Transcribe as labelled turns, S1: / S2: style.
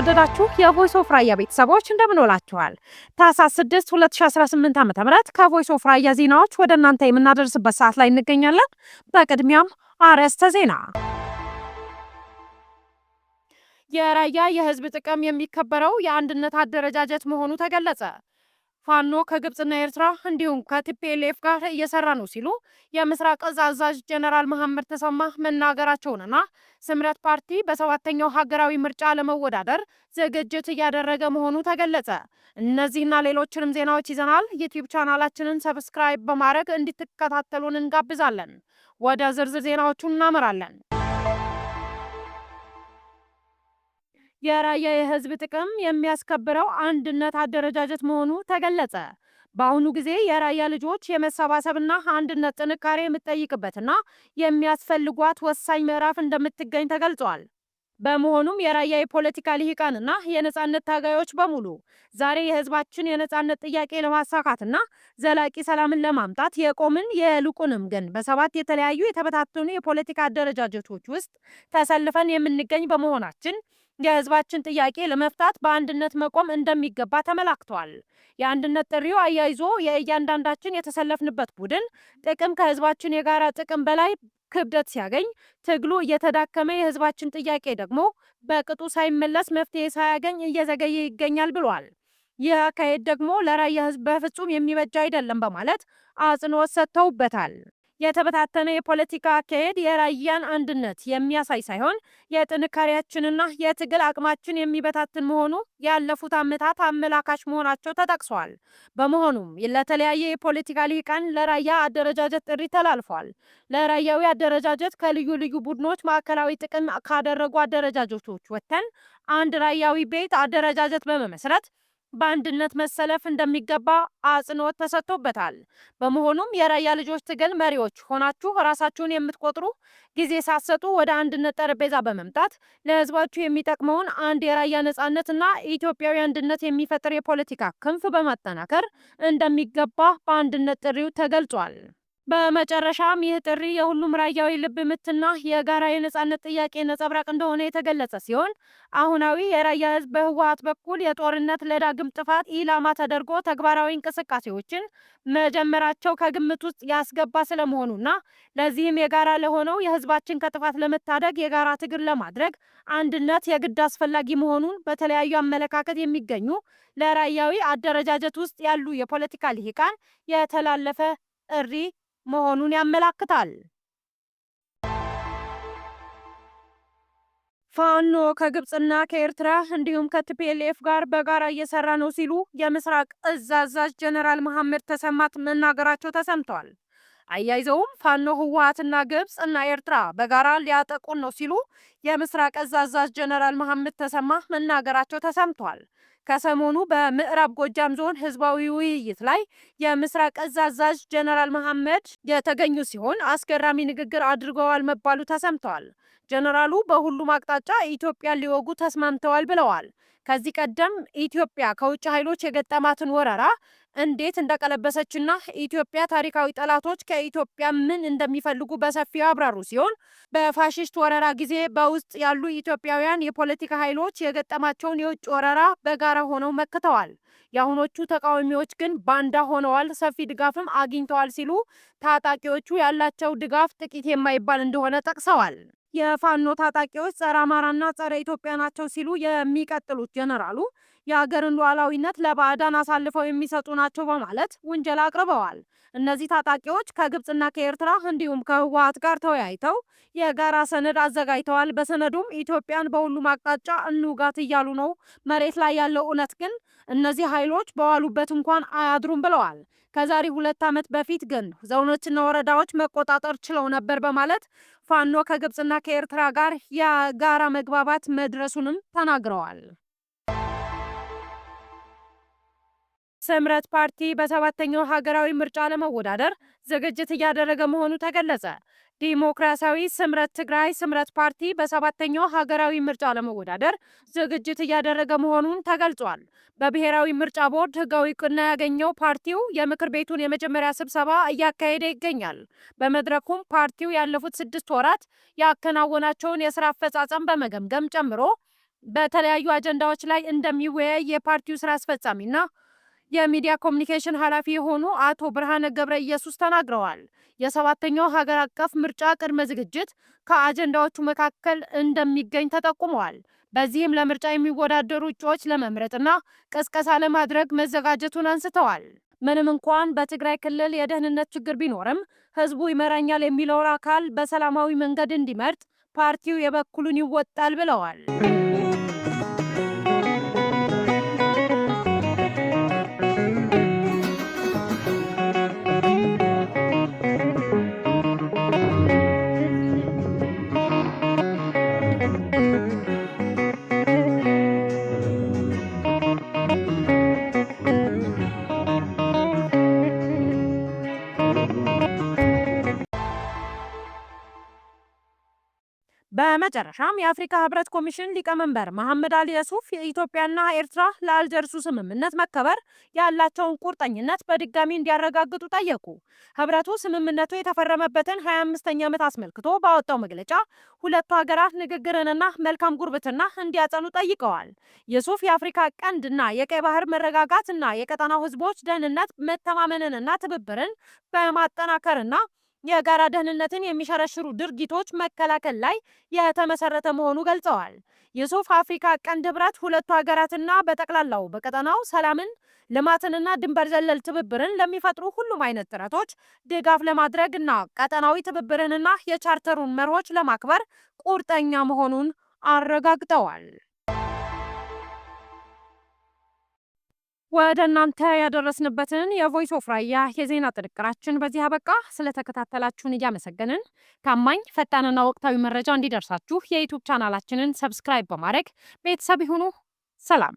S1: የተወደዳችሁ የቮይስ ኦፍ ራያ ቤተሰቦች እንደምን ውላችኋል? ታህሳስ 6 2018 ዓ.ም ከቮይስ ኦፍ ራያ ዜናዎች ወደ እናንተ የምናደርስበት ሰዓት ላይ እንገኛለን። በቅድሚያም አርዕስተ ዜና። የራያ የህዝብ ጥቅም የሚከበረው የአንድነት አደረጃጀት መሆኑ ተገለጸ። ፋኖ ከግብጽና ኤርትራ እንዲሁም ከቲፒኤልኤፍ ጋር እየሰራ ነው ሲሉ የምስራቅ እዝ አዛዥ ጀነራል መሐመድ ተሰማ መናገራቸውንና ስምረት ፓርቲ በሰባተኛው ሀገራዊ ምርጫ ለመወዳደር ዝግጅት እያደረገ መሆኑ ተገለጸ። እነዚህና ሌሎችንም ዜናዎች ይዘናል። ዩቲዩብ ቻናላችንን ሰብስክራይብ በማድረግ እንድትከታተሉን እንጋብዛለን። ወደ ዝርዝር ዜናዎቹ እናመራለን። የራያ የህዝብ ጥቅም የሚያስከብረው አንድነት አደረጃጀት መሆኑ ተገለጸ። በአሁኑ ጊዜ የራያ ልጆች የመሰባሰብና አንድነት ጥንካሬ የምትጠይቅበትና የሚያስፈልጓት ወሳኝ ምዕራፍ እንደምትገኝ ተገልጿል። በመሆኑም የራያ የፖለቲካ ልሂቃንና የነጻነት ታጋዮች በሙሉ ዛሬ የህዝባችን የነጻነት ጥያቄ ለማሳካትና ዘላቂ ሰላምን ለማምጣት የቆምን የልቁንም ግን በሰባት የተለያዩ የተበታተኑ የፖለቲካ አደረጃጀቶች ውስጥ ተሰልፈን የምንገኝ በመሆናችን የህዝባችን ጥያቄ ለመፍታት በአንድነት መቆም እንደሚገባ ተመላክቷል። የአንድነት ጥሪው አያይዞ የእያንዳንዳችን የተሰለፍንበት ቡድን ጥቅም ከህዝባችን የጋራ ጥቅም በላይ ክብደት ሲያገኝ ትግሉ እየተዳከመ የህዝባችን ጥያቄ ደግሞ በቅጡ ሳይመለስ መፍትሄ ሳያገኝ እየዘገየ ይገኛል ብሏል። ይህ አካሄድ ደግሞ ለራያ ህዝብ በፍጹም የሚበጃ አይደለም በማለት አጽንኦት ሰጥተውበታል። የተበታተነ የፖለቲካ አካሄድ የራያን አንድነት የሚያሳይ ሳይሆን የጥንካሬያችንና የትግል አቅማችን የሚበታትን መሆኑ ያለፉት ዓመታት አመላካች መሆናቸው ተጠቅሷል። በመሆኑም ለተለያየ የፖለቲካ ልሂቃን ለራያ አደረጃጀት ጥሪ ተላልፏል። ለራያዊ አደረጃጀት ከልዩ ልዩ ቡድኖች ማዕከላዊ ጥቅም ካደረጉ አደረጃጀቶች ወጥተን አንድ ራያዊ ቤት አደረጃጀት በመመስረት በአንድነት መሰለፍ እንደሚገባ አጽንኦት ተሰጥቶበታል። በመሆኑም የራያ ልጆች ትግል መሪዎች ሆናችሁ ራሳችሁን የምትቆጥሩ ጊዜ ሳትሰጡ ወደ አንድነት ጠረጴዛ በመምጣት ለህዝባችሁ የሚጠቅመውን አንድ የራያ ነጻነትና ኢትዮጵያዊ አንድነት የሚፈጥር የፖለቲካ ክንፍ በማጠናከር እንደሚገባ በአንድነት ጥሪው ተገልጿል። በመጨረሻም ይህ ጥሪ የሁሉም ራያዊ ልብ ምትና የጋራ የነጻነት ጥያቄ ነጸብራቅ እንደሆነ የተገለጸ ሲሆን አሁናዊ የራያ ህዝብ በህወሓት በኩል የጦርነት ለዳግም ጥፋት ኢላማ ተደርጎ ተግባራዊ እንቅስቃሴዎችን መጀመራቸው ከግምት ውስጥ ያስገባ ስለመሆኑና ለዚህም የጋራ ለሆነው የህዝባችን ከጥፋት ለመታደግ የጋራ ትግል ለማድረግ አንድነት የግድ አስፈላጊ መሆኑን በተለያዩ አመለካከት የሚገኙ ለራያዊ አደረጃጀት ውስጥ ያሉ የፖለቲካ ልሂቃን የተላለፈ ጥሪ መሆኑን ያመላክታል። ፋኖ ከግብጽና ከኤርትራ እንዲሁም ከቲፒኤልኤፍ ጋር በጋራ እየሰራ ነው ሲሉ የምስራቅ እዝ አዛዥ ጀነራል መሐመድ ተሰማ መናገራቸው ተሰምቷል። አያይዘውም ፋኖ ህወሓትና ግብጽ እና ኤርትራ በጋራ ሊያጠቁን ነው ሲሉ የምስራቅ እዝ አዛዥ ጀነራል መሐመድ ተሰማ መናገራቸው ተሰምቷል። ከሰሞኑ በምዕራብ ጎጃም ዞን ህዝባዊ ውይይት ላይ የምስራቅ እዝ አዛዥ ጀነራል መሐመድ የተገኙ ሲሆን አስገራሚ ንግግር አድርገዋል መባሉ ተሰምተዋል። ጀነራሉ በሁሉም አቅጣጫ ኢትዮጵያን ሊወጉ ተስማምተዋል ብለዋል። ከዚህ ቀደም ኢትዮጵያ ከውጭ ኃይሎች የገጠማትን ወረራ እንዴት እንደቀለበሰችና ኢትዮጵያ ታሪካዊ ጠላቶች ከኢትዮጵያ ምን እንደሚፈልጉ በሰፊው ያብራሩ ሲሆን በፋሽስት ወረራ ጊዜ በውስጥ ያሉ ኢትዮጵያውያን የፖለቲካ ኃይሎች የገጠማቸውን የውጭ ወረራ በጋራ ሆነው መክተዋል። የአሁኖቹ ተቃዋሚዎች ግን ባንዳ ሆነዋል፣ ሰፊ ድጋፍም አግኝተዋል ሲሉ ታጣቂዎቹ ያላቸው ድጋፍ ጥቂት የማይባል እንደሆነ ጠቅሰዋል። የፋኖ ታጣቂዎች ጸረ አማራና ጸረ ኢትዮጵያ ናቸው ሲሉ የሚቀጥሉት ጀነራሉ የሀገርን ሉዓላዊነት ለባዕዳን አሳልፈው የሚሰጡ ናቸው በማለት ውንጀላ አቅርበዋል። እነዚህ ታጣቂዎች ከግብጽና ከኤርትራ እንዲሁም ከህወሓት ጋር ተወያይተው የጋራ ሰነድ አዘጋጅተዋል። በሰነዱም ኢትዮጵያን በሁሉም አቅጣጫ እንውጋት እያሉ ነው። መሬት ላይ ያለው እውነት ግን እነዚህ ኃይሎች በዋሉበት እንኳን አያድሩም ብለዋል። ከዛሬ 2 ዓመት በፊት ግን ዞኖችና ወረዳዎች መቆጣጠር ችለው ነበር በማለት ፋኖ ከግብጽና ከኤርትራ ጋር የጋራ መግባባት መድረሱንም ተናግረዋል። ስምረት ፓርቲ በሰባተኛው ሀገራዊ ምርጫ ለመወዳደር ዝግጅት እያደረገ መሆኑ ተገለጸ። ዲሞክራሲያዊ ስምረት ትግራይ ስምረት ፓርቲ በሰባተኛው ሀገራዊ ምርጫ ለመወዳደር ዝግጅት እያደረገ መሆኑን ተገልጿል። በብሔራዊ ምርጫ ቦርድ ህጋዊ እውቅና ያገኘው ፓርቲው የምክር ቤቱን የመጀመሪያ ስብሰባ እያካሄደ ይገኛል። በመድረኩም ፓርቲው ያለፉት 6 ወራት ያከናወናቸውን የስራ አፈጻጸም በመገምገም ጨምሮ በተለያዩ አጀንዳዎች ላይ እንደሚወያይ የፓርቲው ስራ አስፈጻሚና የሚዲያ ኮሚኒኬሽን ኃላፊ የሆኑ አቶ ብርሃነ ገብረ ኢየሱስ ተናግረዋል። የሰባተኛው ሀገር አቀፍ ምርጫ ቅድመ ዝግጅት ከአጀንዳዎቹ መካከል እንደሚገኝ ተጠቁመዋል። በዚህም ለምርጫ የሚወዳደሩ እጩዎች ለመምረጥና ቅስቀሳ ለማድረግ መዘጋጀቱን አንስተዋል። ምንም እንኳን በትግራይ ክልል የደህንነት ችግር ቢኖርም ህዝቡ ይመራኛል የሚለውን አካል በሰላማዊ መንገድ እንዲመርጥ ፓርቲው የበኩሉን ይወጣል ብለዋል። በመጨረሻም የአፍሪካ ህብረት ኮሚሽን ሊቀመንበር መሐመድ አሊ የሱፍ የኢትዮጵያና ኤርትራ ለአልጀርሱ ስምምነት መከበር ያላቸውን ቁርጠኝነት በድጋሚ እንዲያረጋግጡ ጠየቁ። ህብረቱ ስምምነቱ የተፈረመበትን 25ኛ ዓመት አስመልክቶ ባወጣው መግለጫ ሁለቱ ሀገራት ንግግርንና መልካም ጉርብትና እንዲያጸኑ ጠይቀዋል። የሱፍ የአፍሪካ ቀንድና የቀይ ባህር መረጋጋትና የቀጠናው ህዝቦች ደህንነት መተማመንንና ትብብርን በማጠናከርና የጋራ ደህንነትን የሚሸረሽሩ ድርጊቶች መከላከል ላይ የተመሰረተ መሆኑ ገልጸዋል። የሱፍ አፍሪካ ቀንድ ህብረት ሁለቱ ሀገራትና በጠቅላላው በቀጠናው ሰላምን፣ ልማትንና ድንበር ዘለል ትብብርን ለሚፈጥሩ ሁሉም አይነት ጥረቶች ድጋፍ ለማድረግ እና ቀጠናዊ ትብብርንና የቻርተሩን መርሆች ለማክበር ቁርጠኛ መሆኑን አረጋግጠዋል። ወደ እናንተ ያደረስንበትን የቮይስ ኦፍ ራያ የዜና ጥንቅራችን በዚህ አበቃ። ስለተከታተላችሁን እያመሰገንን ታማኝ ፈጣንና ወቅታዊ መረጃ እንዲደርሳችሁ የዩቲዩብ ቻናላችንን ሰብስክራይብ በማድረግ ቤተሰብ ይሁኑ። ሰላም።